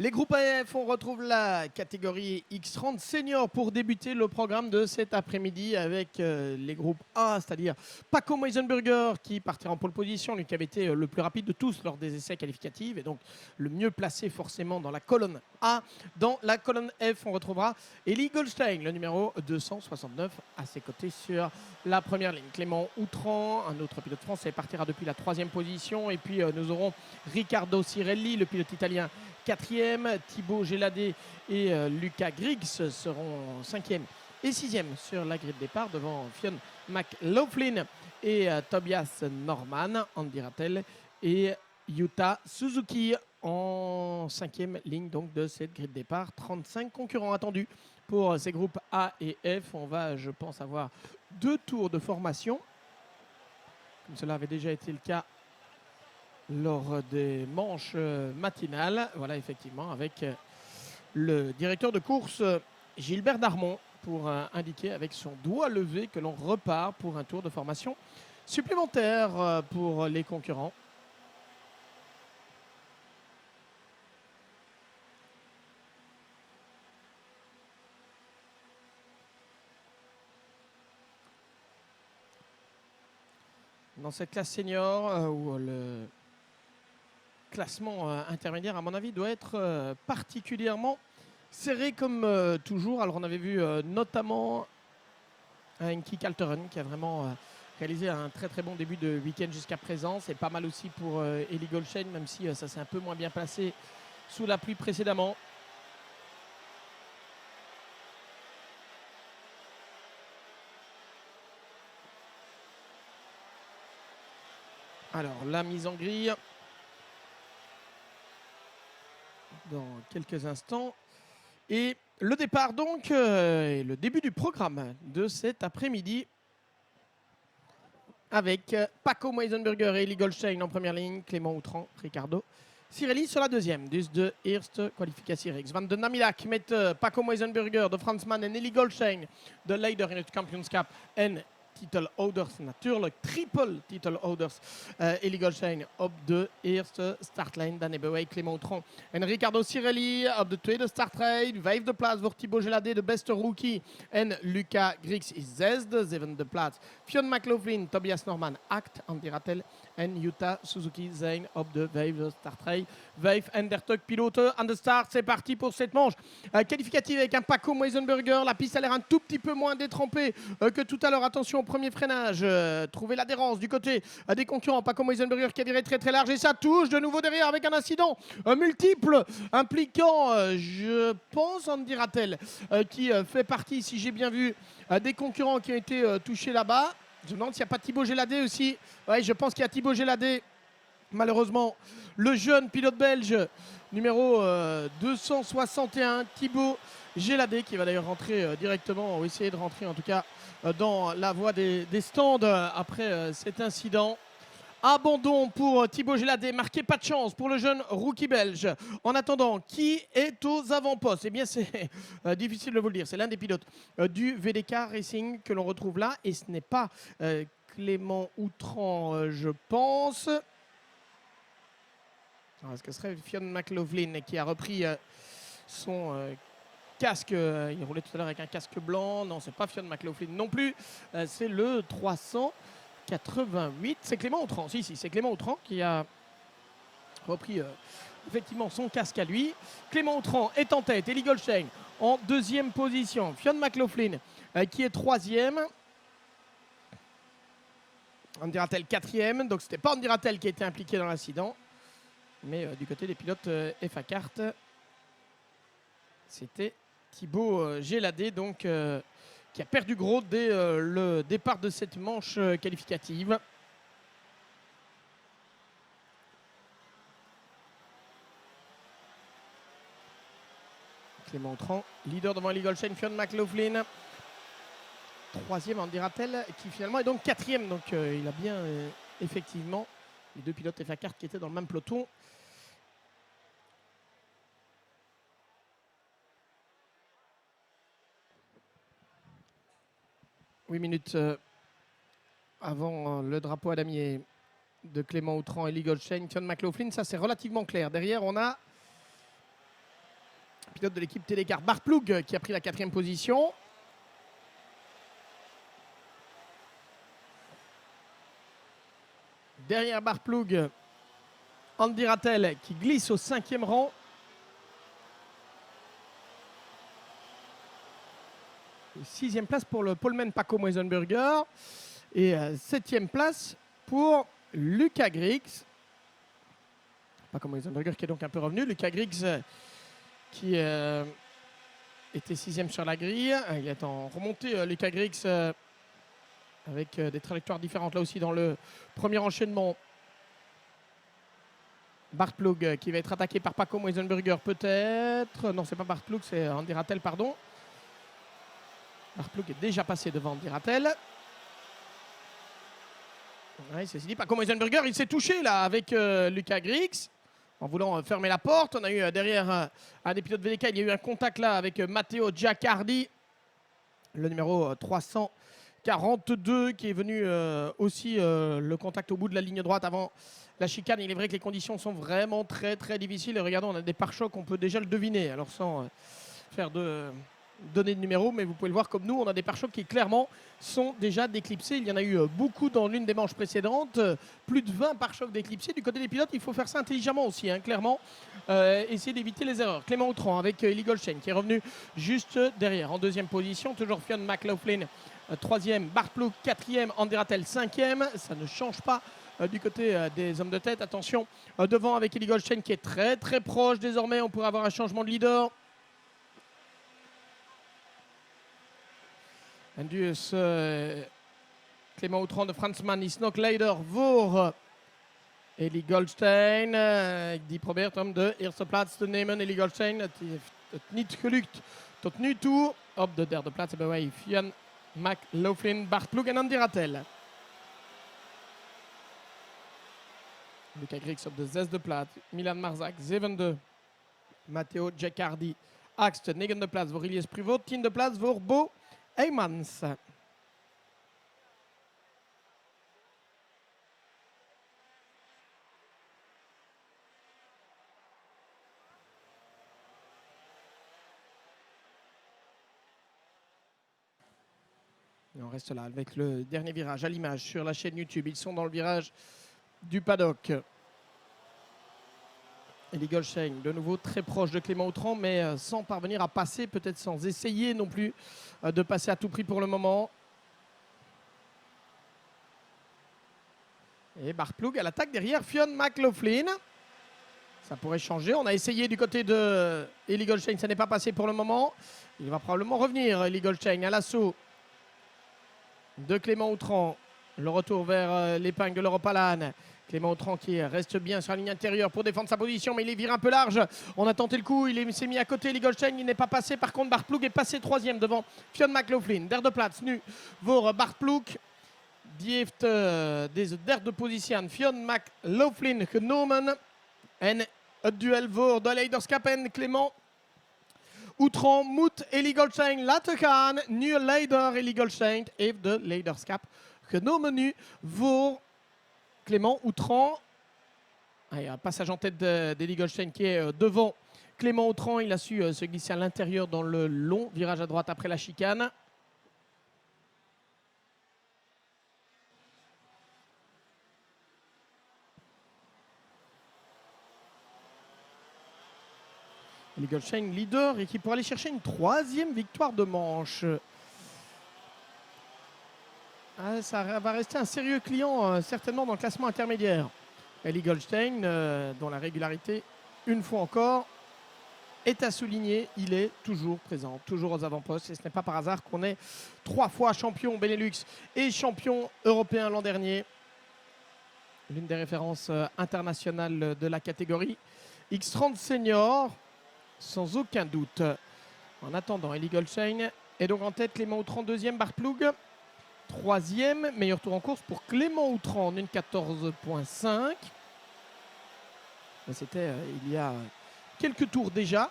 Les groupes AF, on retrouve la catégorie X30 senior pour débuter le programme de cet après-midi avec les groupes A, c'est-à-dire Paco Meisenberger qui partira en pole position, lui qui avait été le plus rapide de tous lors des essais qualificatifs et donc le mieux placé forcément dans la colonne A. Dans la colonne F, on retrouvera Eli Goldstein, le numéro 269 à ses côtés sur la première ligne. Clément Outran, un autre pilote français, partira depuis la 3e position et puis nous aurons Riccardo Cirelli, le pilote italien, 4e, Thibaut Géladé et Luca Griggs seront 5e et 6e sur la grille de départ devant Fionn McLaughlin et Tobias Norman, Andy Rattel et Yuta Suzuki en 5e ligne donc de cette grille de départ. 35 concurrents attendus pour ces groupes A et F. On va, je pense, avoir 2 tours de formation, comme cela avait déjà été le cas lors des manches matinales. Voilà, effectivement, avec le directeur de course Gilbert Darmon pour indiquer avec son doigt levé que l'on repart pour un tour de formation supplémentaire pour les concurrents. Dans cette classe senior où le classement intermédiaire, à mon avis, doit être particulièrement serré comme toujours. Alors on avait vu notamment Henki Kalteren qui a vraiment réalisé un très très bon début de week-end jusqu'à présent. C'est pas mal aussi pour Eli Goldstein, même si ça s'est un peu moins bien placé sous la pluie précédemment. Alors la mise en grille dans quelques instants. Et le départ donc, et le début du programme de cet après-midi avec Paco Meisenberger et Eli Goldstein en première ligne, Clément Outran, Riccardo Cirelli sur la deuxième. Dus de eerste kwalificatie reeks. Van de namiddag met Paco Meisenberger, de Fransman en Eli Goldstein, de leider in het kampioenschap en titelhouders natuurlijk, triple titelhouders. Eli Goldstein op de eerste startlijn. Dan hebben wij Clément Outran en Riccardo Cirelli op de tweede startrij. Vijfde plaats voor Thibaut Géladé, de beste rookie. En Luca Griggs is zesde. Zevende plaats Fionn McLaughlin, Tobias Norman, 8. Andy Rattel en Yuta Suzuki zijn op de vijfde startrij. 35 piloten aan de start. C'est parti pour cette manche qualificative avec un Paco Meisenberger. La piste a l'air un tout petit peu moins détrempée que tout à l'heure. Attention au premier freinage. Trouver l'adhérence du côté des concurrents. Paco Meisenberger qui a viré très très large et ça touche de nouveau derrière avec un incident multiple impliquant, je pense, Andy Rattel qui fait partie, si j'ai bien vu, des concurrents qui ont été touchés là-bas. Je me demande s'il n'y a pas Thibaut Géladé aussi. Oui, je pense qu'il y a Thibaut Géladé. Malheureusement, le jeune pilote belge numéro 261, Thibaut Géladé, qui va d'ailleurs rentrer directement, ou essayer de rentrer en tout cas dans la voie des stands après cet incident. Abandon pour Thibaut Géladé, marqué pas de chance pour le jeune rookie belge. En attendant, qui est aux avant-postes? Eh bien, c'est difficile de vous le dire. C'est l'un des pilotes du VDK Racing que l'on retrouve là. Et ce n'est pas Clément Outran, je pense. Alors, est-ce que ce serait Fionn McLaughlin qui a repris son casque? Il roulait tout à l'heure avec un casque blanc. Non, c'est pas Fionn McLaughlin non plus. C'est le 388. C'est Clément Outran. Si, c'est Clément Outran qui a repris effectivement son casque à lui. Clément Outran est en tête. Eli Goldstein en deuxième position. Fionn McLaughlin qui est troisième. Andy Rattel quatrième. Donc c'était pas Andy Rattel qui a été impliqué dans l'incident. Mais du côté des pilotes FA Kart, c'était Thibaut Géladé donc, qui a perdu gros dès le départ de cette manche qualificative. Clément Outran, leader devant Eli Goldstein, Fionn McLaughlin. Troisième, Andy Rattel, qui finalement est donc quatrième. Donc il a bien effectivement les deux pilotes FA Kart qui étaient dans le même peloton. « 8 minutes avant le drapeau à damier de Clément Outran et Eli Goldstein, Fionn McLaughlin, ça c'est relativement clair. Derrière, on a pilote de l'équipe Télécar. Bart Ploug qui a pris la 4e position. Derrière Bart Ploug, Andy Rattel qui glisse au 5e rang. 6e place pour le poleman Paco Meisenburger. Et 7e place pour Lucas Griggs. Paco Meisenburger qui est donc un peu revenu. Lucas Griggs qui était 6e sur la grille. Il est en remontée, Lucas Griggs, avec des trajectoires différentes là aussi dans le premier enchaînement. Bart Ploug qui va être attaqué par Paco Meisenburger peut-être. Non, c'est pas Bart Ploug, c'est Andy Rattel, pardon. Bart Ploug est déjà passé devant Andy Rattel. Ouais, ceci dit, Paco Meisenburger, il s'est touché là avec Lucas Griggs en voulant fermer la porte. On a eu derrière un des pilotes VDK, il y a eu un contact là avec Matteo Giacardi, le numéro 342 qui est venu aussi le contact au bout de la ligne droite avant la chicane. Il est vrai que les conditions sont vraiment très très difficiles. Et regardons, on a des pare-chocs, on peut déjà le deviner. Alors sans faire de donner de numéro, mais vous pouvez le voir comme nous, on a des pare-chocs qui clairement sont déjà d'éclipsés. Il y en a eu beaucoup dans l'une des manches précédentes, plus de 20 pare-chocs d'éclipsés. Du côté des pilotes, il faut faire ça intelligemment aussi, hein, clairement, essayer d'éviter les erreurs. Clément Outran avec Eli Goldstein qui est revenu juste derrière en 2e position, toujours Fionn McLaughlin 3e, Bart Ploug 4e, Andy Rattel 5e. Ça ne change pas du côté des hommes de tête. Attention, devant avec Eli Goldstein qui est très très proche désormais. On pourrait avoir un changement de leader. En dus Clément Outran de Fransman is nog leider voor Eli Goldstein. Die probeert hem de eerste plaats te nemen. Eli Goldstein, het heeft het niet gelukt tot nu toe. Op de 3e plaats hebben wij Fionn McLaughlin, Bart Ploug en Andy Rattel. Lucas Griggs op de 6e plaats. Milan Marzak, 7e. Matteo Giacardi, 8e. 9e plaats voor Ilias Pruvot. 10e plaats voor Bo Heymans. On reste là avec le dernier virage à l'image sur la chaîne YouTube. Ils sont dans le virage du paddock. Eli Goldstein, de nouveau très proche de Clément Outran, mais sans parvenir à passer, peut-être sans essayer non plus de passer à tout prix pour le moment. Et Bart Ploug à l'attaque derrière Fionn McLaughlin. Ça pourrait changer. On a essayé du côté de Eli Goldstein, ça n'est pas passé pour le moment. Il va probablement revenir, Eli Goldstein, à l'assaut de Clément Outran. Le retour vers l'épingle de l'Europe Alan. Clément Outran qui reste bien sur la ligne intérieure pour défendre sa position, mais il est viré un peu large. On a tenté le coup, il s'est mis à côté. Eli Goldstein, il n'est pas passé. Par contre, Bart Ploug est passé 3e devant Fionn McLaughlin. Derde plaats nu voor Bart Ploug. Die heeft deze derde positie aan Fionn McLaughlin genomen. En het duel voor de leiderschap en Clément Outran moet Eli Goldstein laten gaan. Nu leider Eli Goldstein heeft de leiderschap genomen nu voor Clément Outran. Il y a un passage en tête d'Eli Goldstein qui est devant Clément Outran. Il a su se glisser à l'intérieur dans le long virage à droite après la chicane. Eli Goldstein leader et qui pourra aller chercher une 3e victoire de manche. Ça va rester un sérieux client certainement dans le classement intermédiaire. Eli Goldstein, dont la régularité, une fois encore, est à souligner. Il est toujours présent, toujours aux avant-postes. Et ce n'est pas par hasard qu'on est 3 fois champion Benelux et champion européen l'an dernier. L'une des références internationales de la catégorie X30 Senior, sans aucun doute. En attendant, Eli Goldstein est donc en tête. Clément Outran 2e, Bart Ploug 3e. Meilleur tour en course pour Clément Outran en 1,14.5. C'était il y a quelques tours déjà.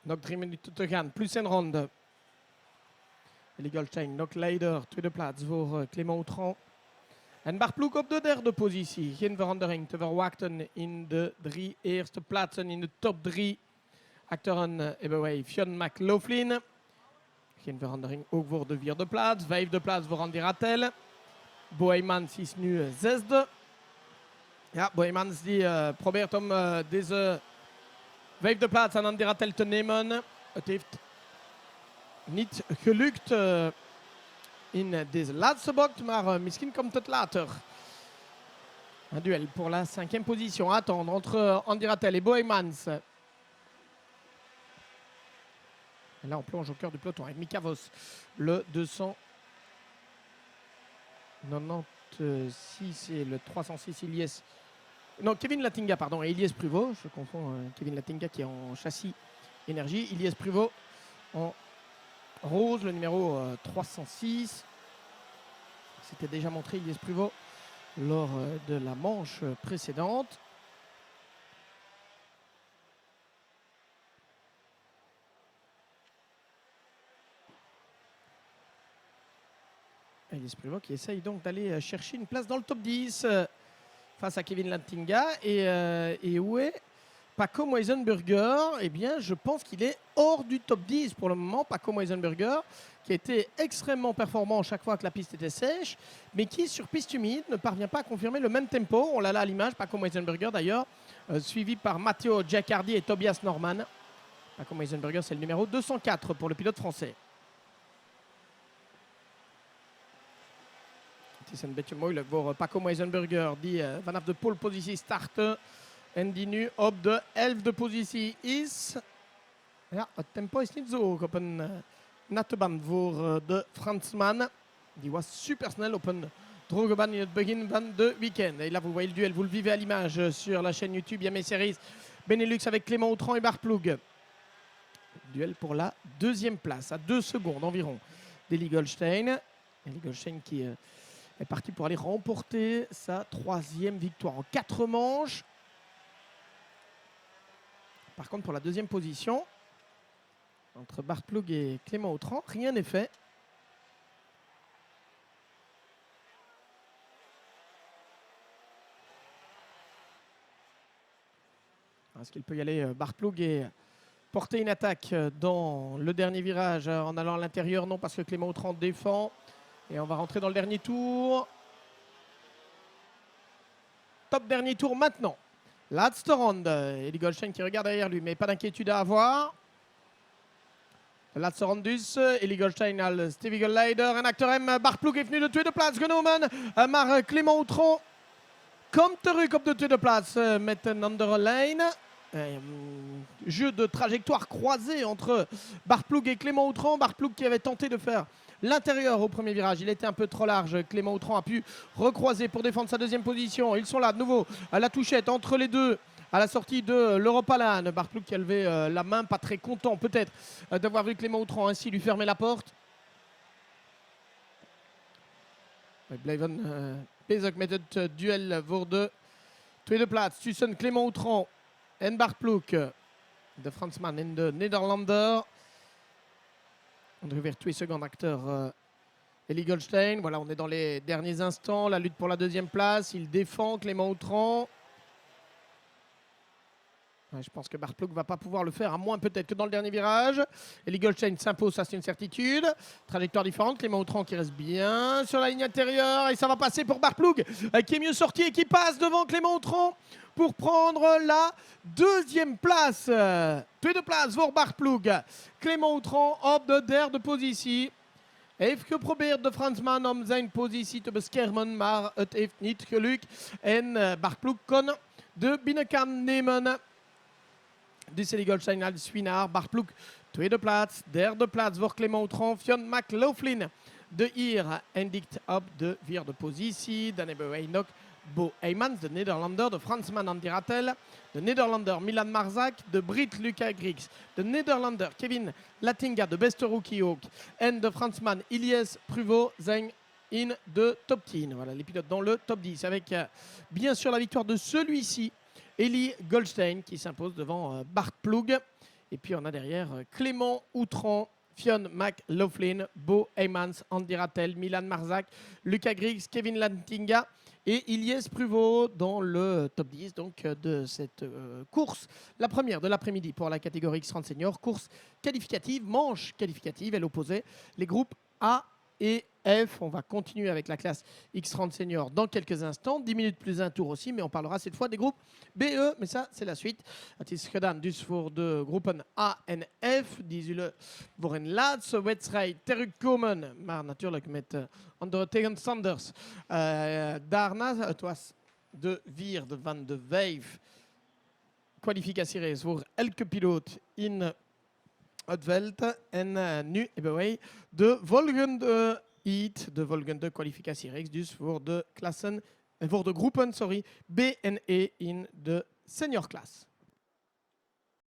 Nog 3 minuten te gaan, plus een ronde. Eli Goldstein, nog leider, tweede plaats voor Clément Outran. En Barploeg op de derde positie. Geen verandering te verwachten in de 3 eerste plaatsen. In de top 3 acteren hebben wij Fionn McLaughlin. Geen verandering ook voor de vierde plaats. Vijfde plaats voor Andy Rattel. Boheymans is nu zesde. Ja, Boheymans die probeert om deze vijfde plaats aan Andy Rattel te nemen. Het heeft niet gelukt in deze laatste bocht, maar misschien komt het later. Un duel pour la 5e position à attendre entre Andy Rattel et Boheymans. Et là, on plonge au cœur du peloton avec Mika Vos, le 296 et le 306 Ilyes. Non, Kevin Latinga, pardon, et Ilyes Pruvot. Je confonds Kevin Latinga qui est en châssis énergie. Ilyes Pruvot en rose, le numéro 306. C'était déjà montré Ilyes Pruvot lors de la manche précédente. Ilyes Pruvot qui essaye donc d'aller chercher une place dans le top 10 face à Kevin Latinga. Et où est Paco Moisenburger? Eh bien, je pense qu'il est hors du top 10 pour le moment. Paco Moisenburger, qui a été extrêmement performant chaque fois que la piste était sèche, mais qui, sur piste humide, ne parvient pas à confirmer le même tempo. On l'a là à l'image, Paco Moisenburger d'ailleurs, suivi par Matteo Giaccardi et Tobias Norman. Paco Moisenburger, c'est le numéro 204 pour le pilote français. Het is een beetje moeilijk voor Paco Moisenburger, die vanaf de polepositie startte en die nu op de 11e positie is. Ja, het tempo is niet zo hoog op een natte band voor de Fransman. Die was super snel op een droge band in het begin van de week-end. Et là, vous voyez le duel, vous le vivez à l'image sur la chaîne YouTube Yamé Series Benelux avec Clément Autran et Barploeg. Duel pour la 2e place, à 2 secondes environ d'Eli Goldstein. Eli Goldstein qui est parti pour aller remporter sa 3e victoire en 4 manches. Par contre, pour la 2e position, entre Barploeg et Clément Autran, rien n'est fait. Est-ce qu'il peut y aller Barploeg et porter une attaque dans le dernier virage en allant à l'intérieur? Non, parce que Clément Autran défend. Et on va rentrer dans le dernier tour. Top dernier tour maintenant. Laatste ronde. Eli Goldstein qui regarde derrière lui, mais pas d'inquiétude à avoir. Laatste ronde dus. Eli Goldstein al Stevige Leider. En achter hem Barploeg heeft nu de tweede plaats genomen. Maar Clément Autran komt terug op de tweede plaats met een andere lijn. Jeu de trajectoire croisée entre Barploeg et Clément Autran. Barploeg qui avait tenté de faire l'intérieur au premier virage. Il était un peu trop large. Clément Autran a pu recroiser pour défendre sa 2e position. Ils sont là de nouveau à la touchette entre les deux à la sortie de l'Europalan. Barploeg qui a levé la main, pas très content peut-être d'avoir vu Clément Autran ainsi lui fermer la porte. We blijven bezig met het duel voor de tweede plaats tussen Clément Autran en Barploeg. De Fransman en de Nederlander. Ongeveer 2 secondes acteur Eli Goldstein. Voilà, on est dans les derniers instants. La lutte pour la 2e place. Il défend Clément Autran. Ouais, je pense que Barploeg ne va pas pouvoir le faire, à moins peut-être que dans le dernier virage. Eli Goldstein s'impose, ça c'est une certitude. Trajectoire différente. Clément Autran qui reste bien sur la ligne intérieure. Et ça va passer pour Barploeg qui est mieux sorti et qui passe devant Clément Autran pour prendre la 2e place. Tweede plaats voor Barploeg. Clément Autran op de 3e positie. Hij heeft geprobeerd de Fransman om zijn positie te beschermen, maar het heeft niet gelukt. En Barploeg kon de binnenkant nemen. Dus Eli Goldstein als winnaar. Barploeg tweede plaats. 3e plaats voor Clément Autran. Fionn McLaughlin, de Ier, eindigt op de 4e positie. Dan hebben wij nog Boheymans, de Nederlander, de Fransman Andy Rattel, de Nederlander Milan Marzak, de Brit Luca Griggs, de Nederlander Kevin Latinga, de beste rookie ook, en de Fransman Ilyes Pruvot zijn in de top 10. Voilà, les pilotes dans le top 10, avec bien sûr la victoire de celui-ci, Eli Goldstein, qui s'impose devant Barploeg. Et puis on a derrière Clément Autran, Fionn McLaughlin, Bo Heymans, Andy Rattel, Milan Marzak, Lucas Griggs, Kevin Lantinga et Ilyes Pruvot dans le top 10 donc, de cette course. La première de l'après-midi pour la catégorie X30 Senior. Course qualificative, manche qualificative. Elle opposait les groupes A et F. On va continuer avec la classe X30 Senior dans quelques instants. 10 minutes plus un tour aussi, mais on parlera cette fois des groupes B et E. Mais ça, c'est la suite. Het is gedaan dus voor de groepen A en F. Die zullen voor een laatste wedstrijd terugkomen. Maar natuurlijk met andere tegenstanders. Daarna, het was de vierde van de 5 kwalificatierace voor elke piloot in het veld. En nu hebben wij de volgende heat, de volgende kwalificatiereeks, dus voor de klassen, voor de groepen B en E in de seniorklas.